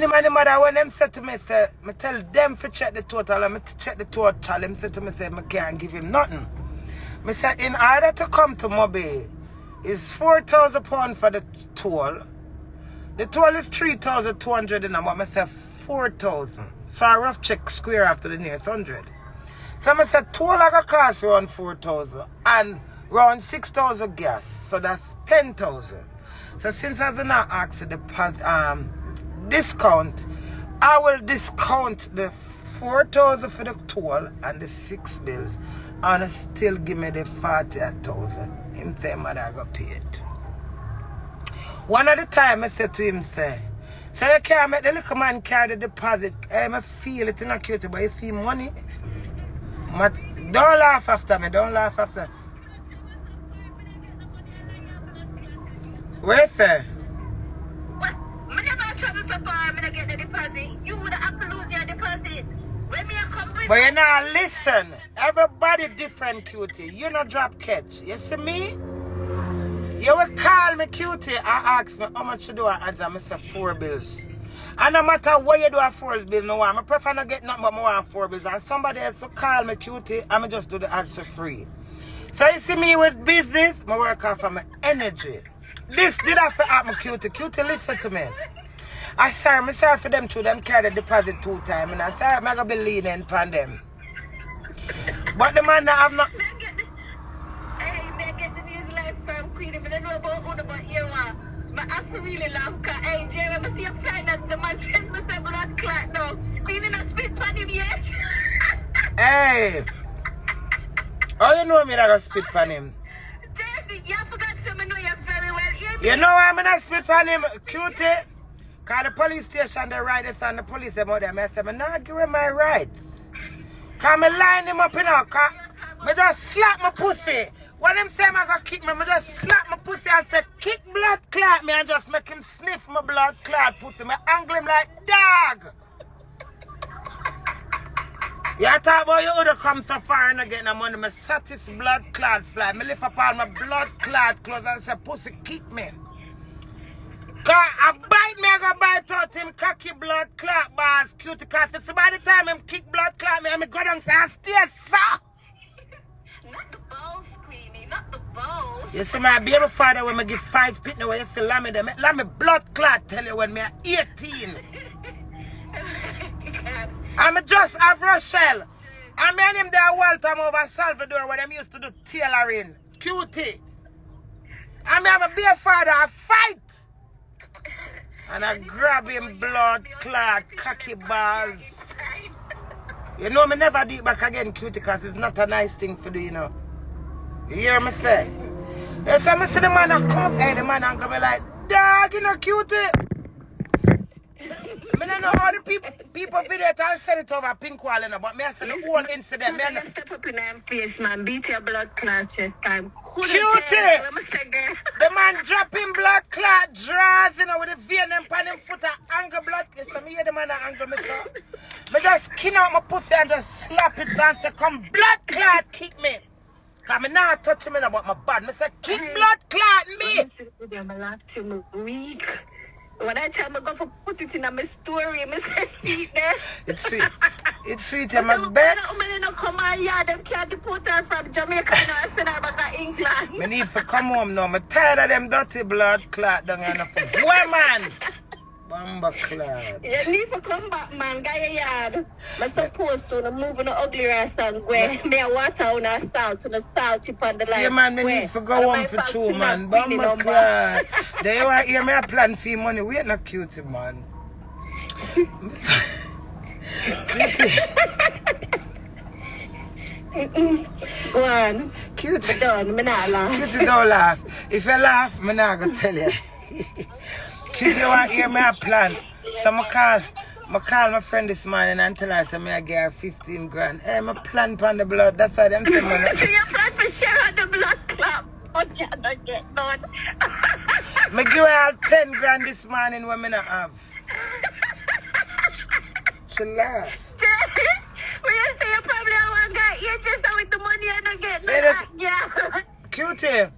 him and the mother, when them said to me, say, me tell them to check the total, and me to check the total, them said to me, say, me can't give him nothing. Me said, in order to come to Moby, it's £4,000 for the toll. The toll is 3,200 and but I said 4,000. So I rough check square after the nearest 100. So I said toll I got cost around 4,000 and around 6,000 gas. So that's 10,000. So since I did not ask the discount, I will discount the 4,000 for the toll and the 6 bills and still give me the 48,000. Him say, mother, I got paid. One of the time I said to him, say, so you can't make the little man carry the deposit. I feel it in a cute, but you see money. Don't laugh after me, don't laugh after. Wait, sir. What? I never travel so far, I'm going to get the deposit. You would have to lose your deposit. When me come with but you know, listen. Everybody different, cutie. You not drop catch. You see me? You will call me cutie and ask me how much you do I answer. I say 4 bills. And no matter what you do a 4 bill, no one. I prefer not get nothing but more than 4 bills. And somebody else will call me cutie and I just do the answer free. So you see me with business, I work off of my energy. This did have to happen, cutie. Cutie, listen to me. I sorry for them too. Them carry the deposit 2 times. And I sorry, I'm going to be leaning upon them. But the man that have not... Hey, get the news live from Queenie, but I don't know about who about you are. But I feel really love, because, hey, Jerry, I see a plan that the man says me say blood clot now. Queenie not spit on him yet. Hey! Oh, you know me that I spit on him. Jerry, you forgot to me know you very well. You know why I'm not spit on him, cutie? Because the police station, they write this on the police about them. I said, I'm not giving my rights. Because I line him up, you know, because I just slap my pussy. When them say I'm going to kick me, I just slap my pussy and say, kick blood clot me and just make him sniff my blood clot pussy. I angle him like dog. You talk about you would have come so far and get no money. I satis blood clot fly. I lift up all my blood clot clothes and say, pussy, kick me. Because I bite me, I go bite out him cocky blood clot bars, cutie. Because by the time him kick blood clot me, I'm go down and say, I stay so. Not the balls, Queenie, not the balls. You see, my baby father, when I give 5 pitney, when you see lammy them, lammy blood clot tell you when me 18. I'm just have Rochelle. I mean him there one time over Salvador where them used to do tailoring. Cutie. I mean have a beer father, I fight. And I grab him blood clot, cocky balls. You know me never do it back again, cutie, because it's not a nice thing to do, you know. You hear me say? Yes, I see the man a come, hey, the man I'm gonna be like, dog, you know, cutie. I don't know how the people video it and send it over pink wall, you know, but me I see the whole incident. Me You step up in them face, man. Beat your blood clot chest time. Cutie! The man dropping blood clot draws, you know, with the vein and pan him foot and anger blood. You see me hear the man that anger me so. Me just skin out my pussy and just slap it down and say, come blood clot kick me. Because me not touch me about my bad. Me say, kick blood clot me. I'm weak. When I tell me go for put it in my story, I say see there. It's sweet. It's sweet, I'm a bet. I don't come on here, them can't deport her from Jamaica and I send her back to England. Me need to come home now. I'm tired of them dirty blood clot down here. Boy, man. Bamba clot. You need to come back, man. Get your yard. I'm supposed to move in the ugly ass and where me a water on the south, tip on the line. Yeah, man, me need to go home for 2, man. Bamba clot. They want to hear me a plan for money. Wait, not cutie, man. Cutie. Go on. Cutie. Done. Me not laugh. Cutie, don't laugh. If you laugh, me not going to tell you. Cutie, you want to hear me a plan. So I call my friend this morning and tell her, so I get her 15 grand. Hey, my plan on the blood. That's why them telling me. So you plan to share on the blood club? Oh, yeah, don't get none. I give her 10 grand this morning when I not have. She laugh. When you say you probably have one guy, you just with the money and don't get none. Yeah. Cutie,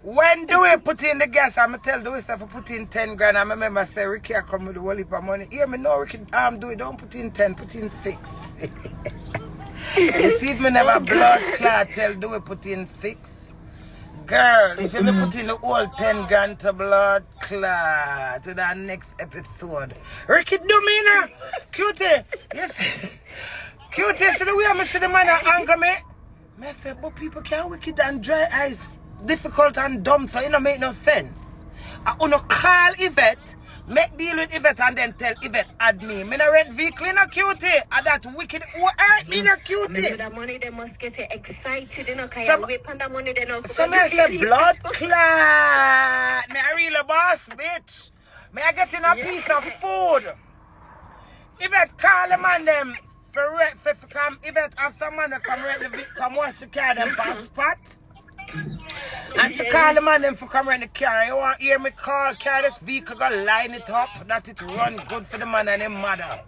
When Dewey put in the gas, I'm going to tell Dewey to put in 10 grand. I remember say Ricky I come with the whole heap of money. Hear me, no, Ricky, Dewey, don't put in 10, put in 6. You see if me never blood clot, tell Dewey put in 6. Girl, if you put in the whole 10 grand to blood clot to the next episode. Ricky, do me now. Cutie, yes. Cutie, see the way I see the man that anger me? I say, but people can't wicked and dry eyes, difficult and dumb, so it don't make no sense. I wanna call Yvette, make deal with Yvette and then tell Yvette add me. Me no rent vehicle in a Cutie. And that wicked who hurt me in a Cutie. With that money they must get you excited, you know, cause you whip on that money they know. So I say blood clot. Me a real boss, bitch. Me I get in a piece of food. Yvette call the man them for come Yvette after man come rent the vehicle, come wash the car them for a spot. And she call the man them for come rent the car. You want to hear me call, carry this vehicle, go line it up, that it run good for the man and him mother.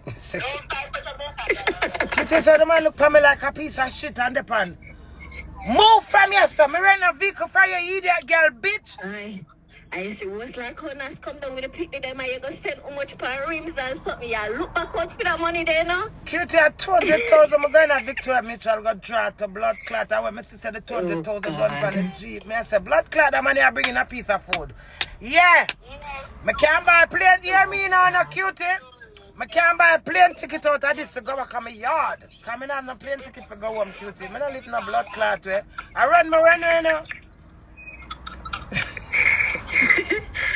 You say so the man look for me like a piece of shit on the pan. Move from here, sir. Me rent a vehicle for you idiot girl, bitch. I see what's like Honas come down with a picnic them and you go spend how much per rims and something. You look back out for that money there now. Cutie, at 200,000 I'm going to Victoria Mitchell go draw to blood clot. I went to say the 200,000 done for the Jeep. Me I say blood clot that money I bring in a piece of food. Yeah. Me can't buy a plane, hear me now, no Cutie. Me can't buy a plane ticket out of this to go back on my yard. Because I have no plane ticket to go home, Cutie. I don't live in a blood clot way. I run my runway now.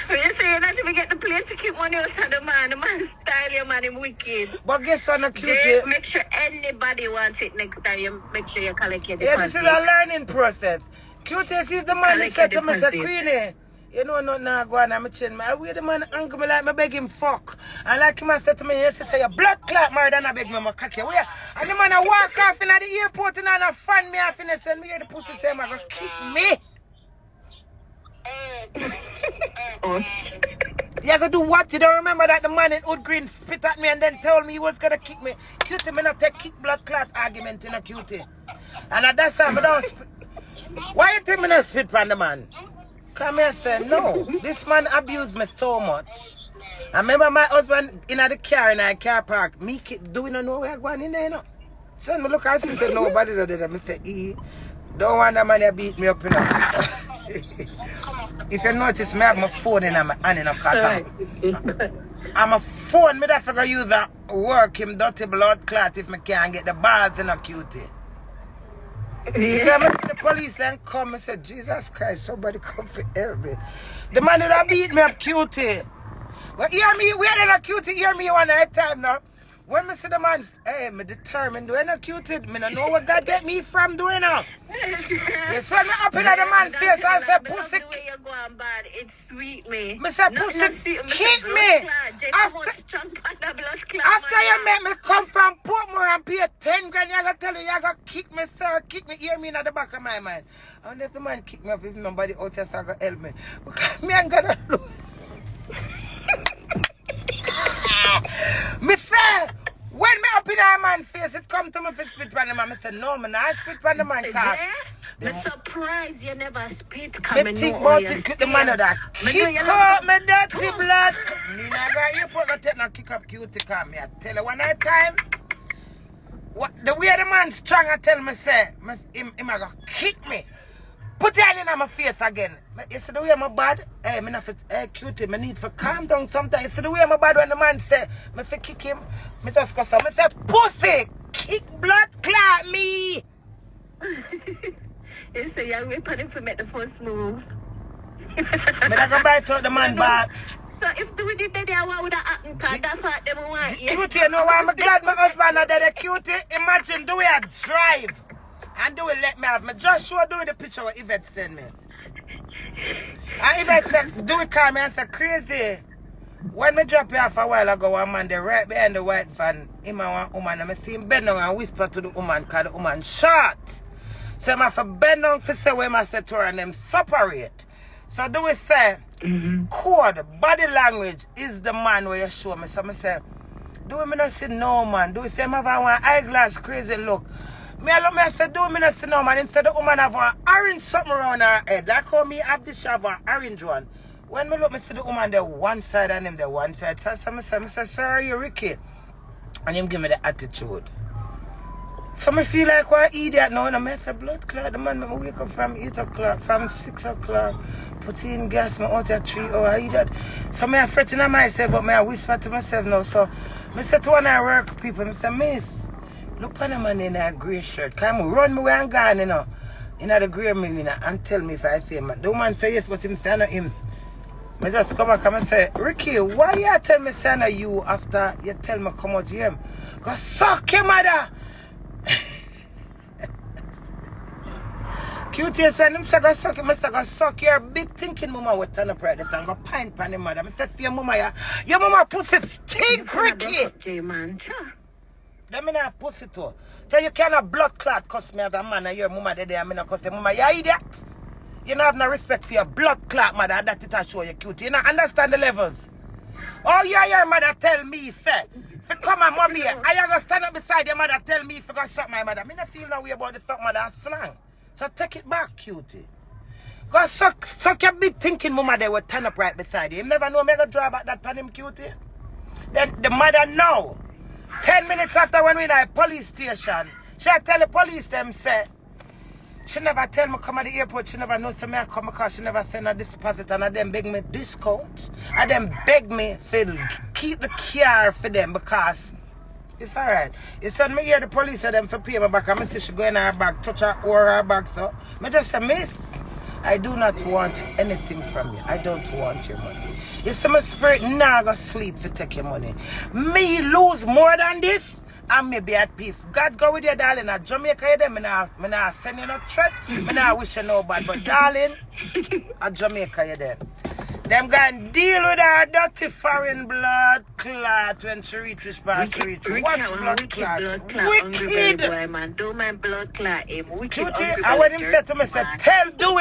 When you say you not even get the plane ticket money out of the man style your man him wicked. But guess what, no Cutie? Just make sure anybody wants it next time. You make sure you collect your deposit. Yeah, this is a learning process. Cutie, see if the man said to me, say, Queenie, you know nothing now go on, I'm chin. I wear the man angry me like me beg him fuck. And like him I said to me, he say your blood clot more than I beg me my cocky. Where? And the man I walk off in at the airport and I fan me off and they send me here the pussy say I'm gonna kick me. You have to do what? You don't remember that the man in Wood Green spit at me and then told me he was gonna kick me. Cutie, me not take kick blood clot argument in a Cutie. And that's why I don't spit. Why you think me not spit from the man? Come here and say, no, this man abused me so much. I remember my husband in the car in a car park, me doing no know where I'm going in there, you know. So I look at him and say, nobody did it. I say, don't want that man to beat me up, you know. If you notice, me have my phone in my hand, you know, because I'm a phone, me that figure use that work him dirty blood clot if me can't get the balls in a Cutie. Yeah. So I see the police and come, I said, Jesus Christ, somebody come for help me. The man that beat me up Cutie. But hear me, we are in a Cutie, hear me one at a time now. When me see the man, hey, me determined doing a Cutie, me don't know what God get me from doing now. You saw me up in the man's face and say, pussy. The way you go on bad, it's sweet, me. Me say, pussy, kick me. After you make me come from Portmore and pay 10 grand, you gotta tell you, you gotta kick me, sir, kick me, hear me in the back of my mind. And if the man kick me up, if nobody out here, so I gotta help me. Because me ain't gonna lose. Me say, when me up in a man's face, it come to me for spit from the man. I say, no, man, I spit from the man car. I'm surprised you never spit. Me think about it, kick the man that. Kick up me dirty blood. Me not go airport, go take no kick up Cutie car. Me I tell you one at a time. What, the way the man strong, I tell me, say, him a go kick me. Put your hand in my face again. You see the way I'm bad? Hey, me not for Cutie, me need for calm down sometimes. You see the way I'm bad when the man say, me for kick him, me just go so. Me say, pussy, kick blood clot me. You say you're waiting for me to first move. Me not go bite out the man back. So if we did that, what would have happened? Cause that's what they want. Cutie, you know why I'm glad my husband not dead, Cutie? Imagine the way I drive. And do it let me have me. Just show do the picture what Yvette sent me. And Yvette said, do it call me and say, crazy. When me drop you off a while ago, one man there right behind the white van, him and one woman, and I see him bend down and whisper to the woman because the woman short. So I have to bend down to say where I said to her and them separate. So do we say, code, body language is the man where you show me. So I say, do we not say no man? Do we say I have one eyeglass crazy look? Me I look me I said, do me not see no man. Him said the woman have an orange something around her head. Like how me have this have an orange one. When me look, me see the woman there one side and him there one side. So I say, sir, you Ricky. And him give me the attitude. So me feel like what idiot now. And I say blood clot. The man me wake up from 8 o'clock, from 6 o'clock. Put in gas, me out at 3 hours. Idiot. So me I fretting on myself, but me I whisper to myself now. So me say to one of our work people, me say, miss, look on the man in a grey shirt. Come run me where I'm gone, you know. In the grey marina and tell me if I see him. The woman say yes, but him say not him. I just come back and say, Ricky, why you tell me say not you after you tell me come out here? Go suck your mother. Cutie said, him say go suck him. I say go suck your big thinking mama with turn up right there and go pint pan him mother. I said for your mama, your mama pussy stink, Ricky. Let me not pussy too. So you cannot blood clot cuss me as a man and your mama there and me not cuss your mama. You idiot. You don't have no respect for your blood clot mother. That it will show you cute. You don't understand the levels. Oh, yeah, your mother tell me, say, if you come and mommy, I am going to stand up beside your mother tell me if you got suck my mother. I don't feel no way about the suck mother and slang. So take it back, cutie. Go suck your big thinking mama there will turn up right beside you. You never know me going to draw back that pan him, cutie. Then the mother know. 10 minutes after when we in a police station, she tell the police them say, she never tell me come at the airport, she never know so me I come because she never send a deposit and them beg me discount. And them beg me to keep the car for them because it's alright. It's when me hear the police of them for pay me back and me see she go in her bag, touch her or her bag so. Me just say, miss, I do not want anything from you. I don't want your money. You see my spirit now go sleep to take your money. Me lose more than this. And me be at peace. God go with you, darling. At Jamaica, you there, me nah send you no threat. Me nah wish you no bad. But darling, at Jamaica, you there. Them going deal with her dirty foreign blood clot when she reach this part. What's blood clot? Wicked. Man, don't mind blood clot. Wicked. I want him say to me, say, tell Dewey.